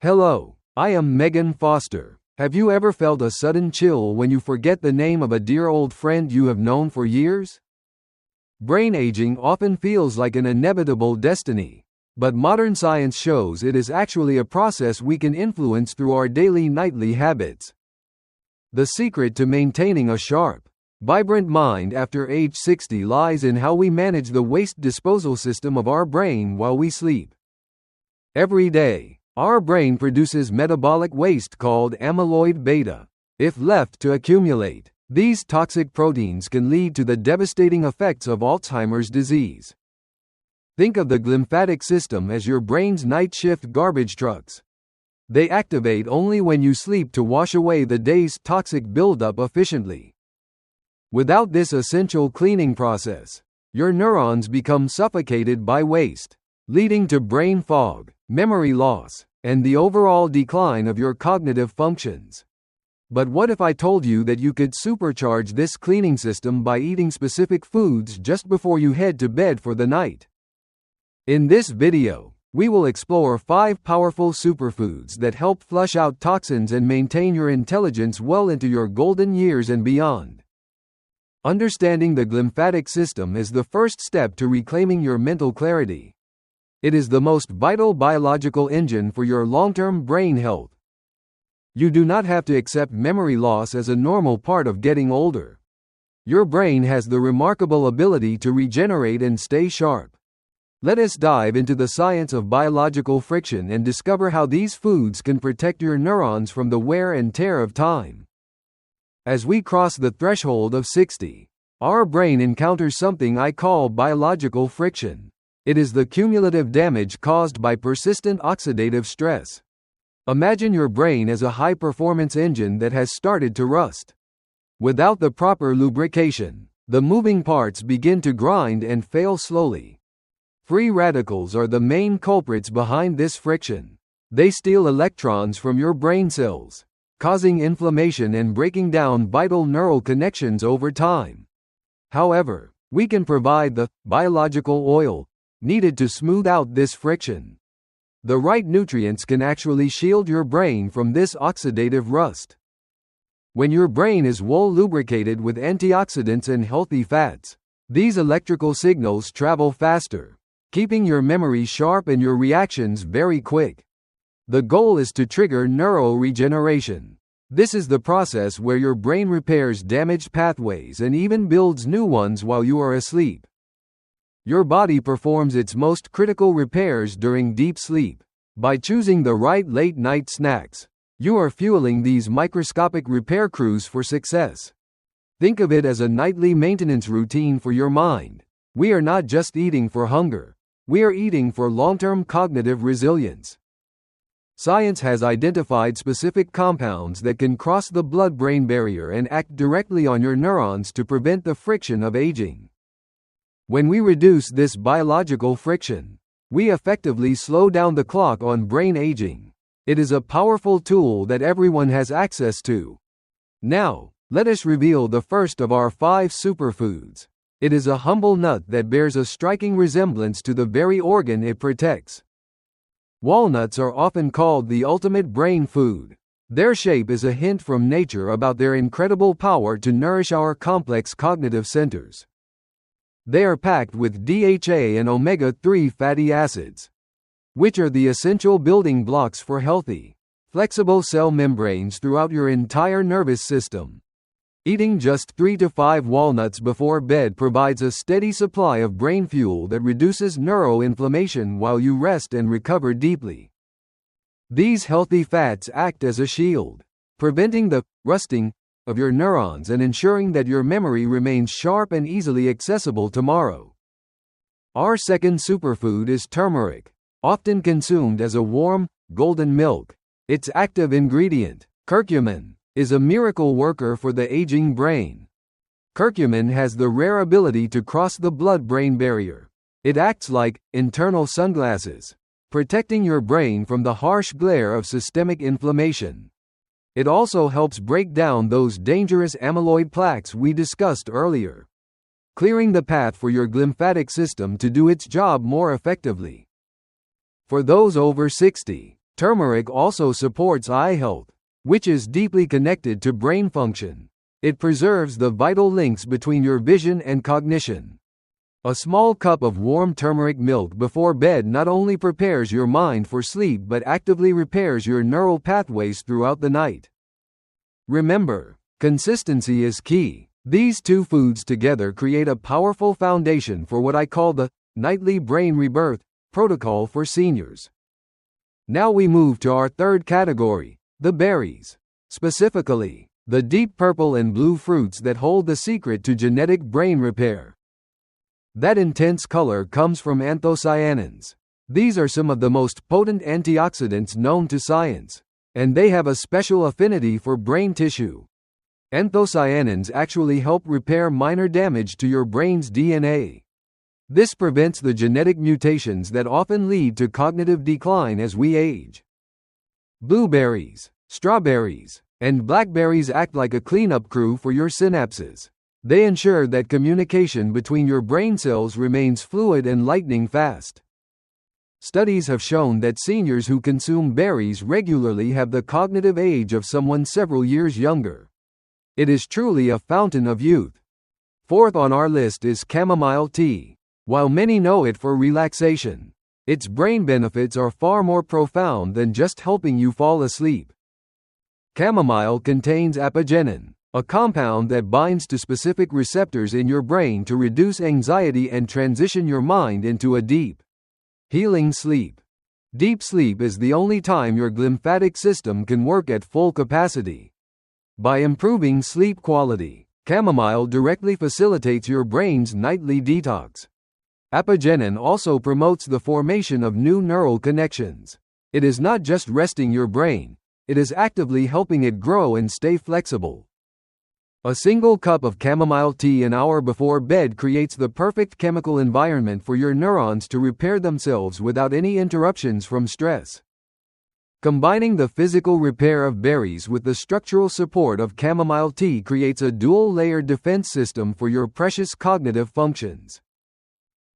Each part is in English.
Hello, I am Megan Foster. Have you ever felt a sudden chill when you forget the name of a dear old friend you have known for years? Brain aging often feels like an inevitable destiny, but modern science shows it is actually a process we can influence through our daily nightly habits. The secret to maintaining a sharp, vibrant mind after age 60 lies in how we manage the waste disposal system of our brain while we sleep. Every day, our brain produces metabolic waste called amyloid beta. If left to accumulate, these toxic proteins can lead to the devastating effects of Alzheimer's disease. Think of the glymphatic system as your brain's night shift garbage trucks. They activate only when you sleep to wash away the day's toxic buildup efficiently. Without this essential cleaning process, your neurons become suffocated by waste, leading to brain fog, memory loss, and the overall decline of your cognitive functions. But what if I told you that you could supercharge this cleaning system by eating specific foods just before you head to bed for the night? In this video, we will explore 5 powerful superfoods that help flush out toxins and maintain your intelligence well into your golden years and beyond. Understanding the glymphatic system is the first step to reclaiming your mental clarity. It is the most vital biological engine for your long-term brain health. You do not have to accept memory loss as a normal part of getting older. Your brain has the remarkable ability to regenerate and stay sharp. Let us dive into the science of biological friction and discover how these foods can protect your neurons from the wear and tear of time. As we cross the threshold of 60, our brain encounters something I call biological friction. It is the cumulative damage caused by persistent oxidative stress. Imagine your brain as a high-performance engine that has started to rust. Without the proper lubrication, the moving parts begin to grind and fail slowly. Free radicals are the main culprits behind this friction. They steal electrons from your brain cells, causing inflammation and breaking down vital neural connections over time. However, we can provide the biological oil needed to smooth out this friction. The right nutrients can actually shield your brain from this oxidative rust. When your brain is well lubricated with antioxidants and healthy fats, these electrical signals travel faster, keeping your memory sharp and your reactions very quick. The goal is to trigger neuroregeneration. This is the process where your brain repairs damaged pathways and even builds new ones while you are asleep. Your body performs its most critical repairs during deep sleep. By choosing the right late-night snacks, you are fueling these microscopic repair crews for success. Think of it as a nightly maintenance routine for your mind. We are not just eating for hunger. We are eating for long-term cognitive resilience. Science has identified specific compounds that can cross the blood-brain barrier and act directly on your neurons to prevent the friction of aging. When we reduce this biological friction, we effectively slow down the clock on brain aging. It is a powerful tool that everyone has access to. Now, let us reveal the first of our 5 superfoods. It is a humble nut that bears a striking resemblance to the very organ it protects. Walnuts are often called the ultimate brain food. Their shape is a hint from nature about their incredible power to nourish our complex cognitive centers. They are packed with DHA and omega-3 fatty acids, which are the essential building blocks for healthy, flexible cell membranes throughout your entire nervous system. Eating just 3 to 5 walnuts before bed provides a steady supply of brain fuel that reduces neuroinflammation while you rest and recover deeply. These healthy fats act as a shield, preventing the rusting of your neurons and ensuring that your memory remains sharp and easily accessible tomorrow. Our second superfood is turmeric, often consumed as a warm, golden milk. Its active ingredient, curcumin, is a miracle worker for the aging brain. Curcumin has the rare ability to cross the blood-brain barrier. It acts like internal sunglasses, protecting your brain from the harsh glare of systemic inflammation. It also helps break down those dangerous amyloid plaques we discussed earlier, clearing the path for your glymphatic system to do its job more effectively. For those over 60, Turmeric also supports eye health, which is deeply connected to brain function. It preserves the vital links between your vision and cognition. A small cup of warm turmeric milk before bed not only prepares your mind for sleep but actively repairs your neural pathways throughout the night. Remember, consistency is key. These two foods together create a powerful foundation for what I call the nightly brain rebirth protocol for seniors. Now we move to our third category, the berries. Specifically, the deep purple and blue fruits that hold the secret to genetic brain repair. That intense color comes from anthocyanins. These are some of the most potent antioxidants known to science, and they have a special affinity for brain tissue. Anthocyanins actually help repair minor damage to your brain's DNA. This prevents the genetic mutations that often lead to cognitive decline as we age. Blueberries, strawberries, and blackberries act like a cleanup crew for your synapses. They ensure that communication between your brain cells remains fluid and lightning fast. Studies have shown that seniors who consume berries regularly have the cognitive age of someone several years younger. It is truly a fountain of youth. Fourth on our list is chamomile tea. While many know it for relaxation, its brain benefits are far more profound than just helping you fall asleep. Chamomile contains apigenin, a compound that binds to specific receptors in your brain to reduce anxiety and transition your mind into a deep, healing sleep. Deep sleep is the only time your glymphatic system can work at full capacity. By improving sleep quality, chamomile directly facilitates your brain's nightly detox. Apigenin also promotes the formation of new neural connections. It is not just resting your brain, it is actively helping it grow and stay flexible. A single cup of chamomile tea an hour before bed creates the perfect chemical environment for your neurons to repair themselves without any interruptions from stress. Combining the physical repair of berries with the structural support of chamomile tea creates a dual-layered defense system for your precious cognitive functions.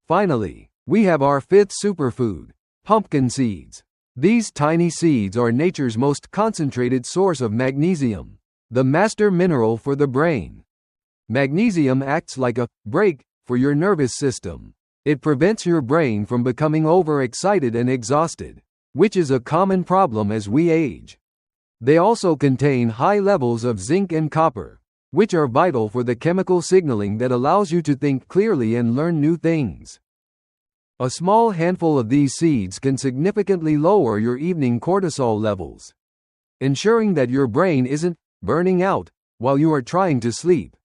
Finally, we have our fifth superfood, pumpkin seeds. These tiny seeds are nature's most concentrated source of magnesium, the master mineral for the brain. Magnesium acts like a brake for your nervous system. It prevents your brain from becoming overexcited and exhausted, which is a common problem as we age. They also contain high levels of zinc and copper, which are vital for the chemical signaling that allows you to think clearly and learn new things. A small handful of these seeds can significantly lower your evening cortisol levels, ensuring that your brain isn't burning out while you are trying to sleep.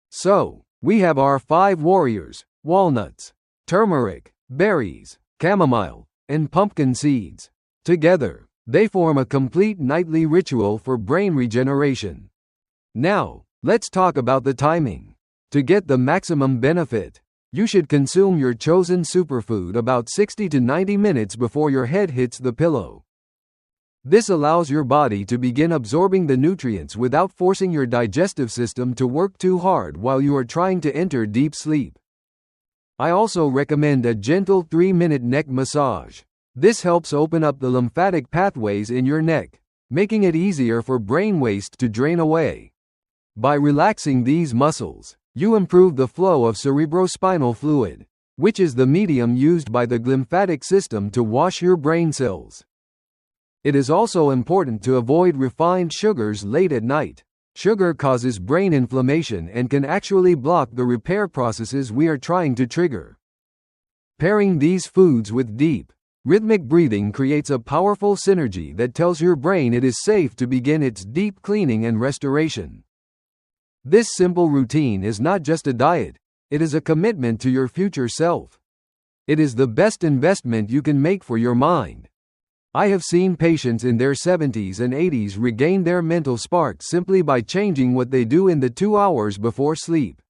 So, we have our 5 warriors: walnuts, turmeric, berries, chamomile, and pumpkin seeds. Together, they form a complete nightly ritual for brain regeneration. Now, let's talk about the timing. To get the maximum benefit, you should consume your chosen superfood about 60 to 90 minutes before your head hits the pillow. This allows your body to begin absorbing the nutrients without forcing your digestive system to work too hard while you are trying to enter deep sleep. I also recommend a gentle 3-minute neck massage. This helps open up the lymphatic pathways in your neck, making it easier for brain waste to drain away. By relaxing these muscles, you improve the flow of cerebrospinal fluid, which is the medium used by the glymphatic system to wash your brain cells. It is also important to avoid refined sugars late at night. Sugar causes brain inflammation and can actually block the repair processes we are trying to trigger. Pairing these foods with deep, rhythmic breathing creates a powerful synergy that tells your brain it is safe to begin its deep cleaning and restoration. This simple routine is not just a diet, it is a commitment to your future self. It is the best investment you can make for your mind. I have seen patients in their 70s and 80s regain their mental spark simply by changing what they do in the 2 hours before sleep.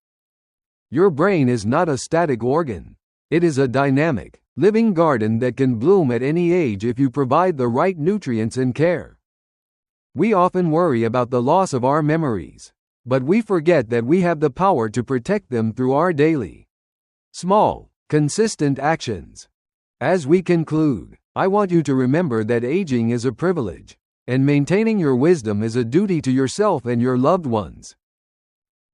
Your brain is not a static organ. It is a dynamic, living garden that can bloom at any age if you provide the right nutrients and care. We often worry about the loss of our memories, but we forget that we have the power to protect them through our daily, small, consistent actions. As we conclude, I want you to remember that aging is a privilege, and maintaining your wisdom is a duty to yourself and your loved ones.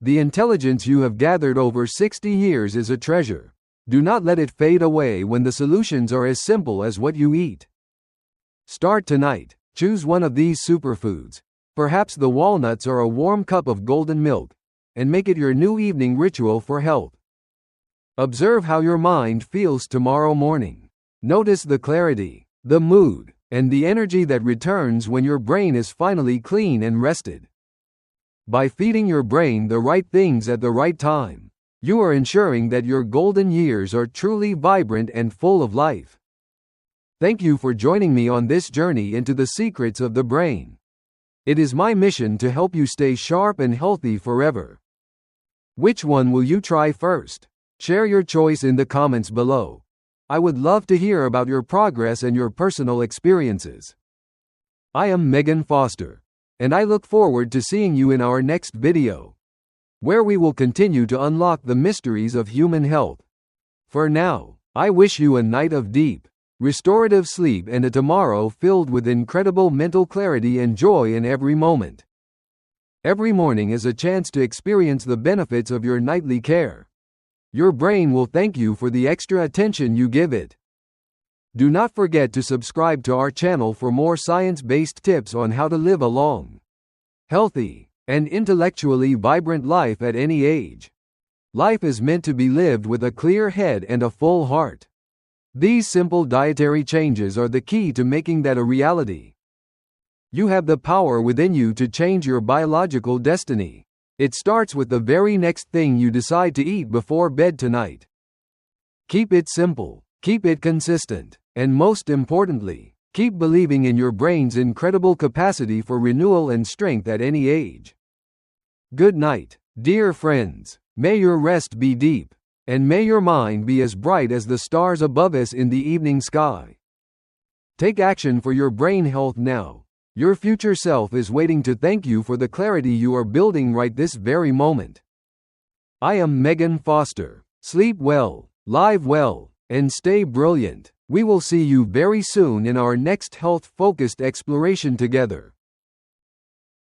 The intelligence you have gathered over 60 years is a treasure. Do not let it fade away when the solutions are as simple as what you eat. Start tonight. Choose one of these superfoods, perhaps the walnuts or a warm cup of golden milk, and make it your new evening ritual for health. Observe how your mind feels tomorrow morning. Notice the clarity, the mood, and the energy that returns when your brain is finally clean and rested. By feeding your brain the right things at the right time, you are ensuring that your golden years are truly vibrant and full of life. Thank you for joining me on this journey into the secrets of the brain. It is my mission to help you stay sharp and healthy forever. Which one will you try first? Share your choice in the comments below. I would love to hear about your progress and your personal experiences. I am Megan Foster, and I look forward to seeing you in our next video, where we will continue to unlock the mysteries of human health. For now, I wish you a night of deep, restorative sleep and a tomorrow filled with incredible mental clarity and joy in every moment. Every morning is a chance to experience the benefits of your nightly care. Your brain will thank you for the extra attention you give it. Do not forget to subscribe to our channel for more science-based tips on how to live a long, healthy, and intellectually vibrant life at any age. Life is meant to be lived with a clear head and a full heart. These simple dietary changes are the key to making that a reality. You have the power within you to change your biological destiny. It starts with the very next thing you decide to eat before bed tonight. Keep it simple, keep it consistent, and most importantly, keep believing in your brain's incredible capacity for renewal and strength at any age. Good night, dear friends. May your rest be deep, and may your mind be as bright as the stars above us in the evening sky. Take action for your brain health now. Your future self is waiting to thank you for the clarity you are building right this very moment. I am Megan Foster. Sleep well, live well, and stay brilliant. We will see you very soon in our next health-focused exploration together.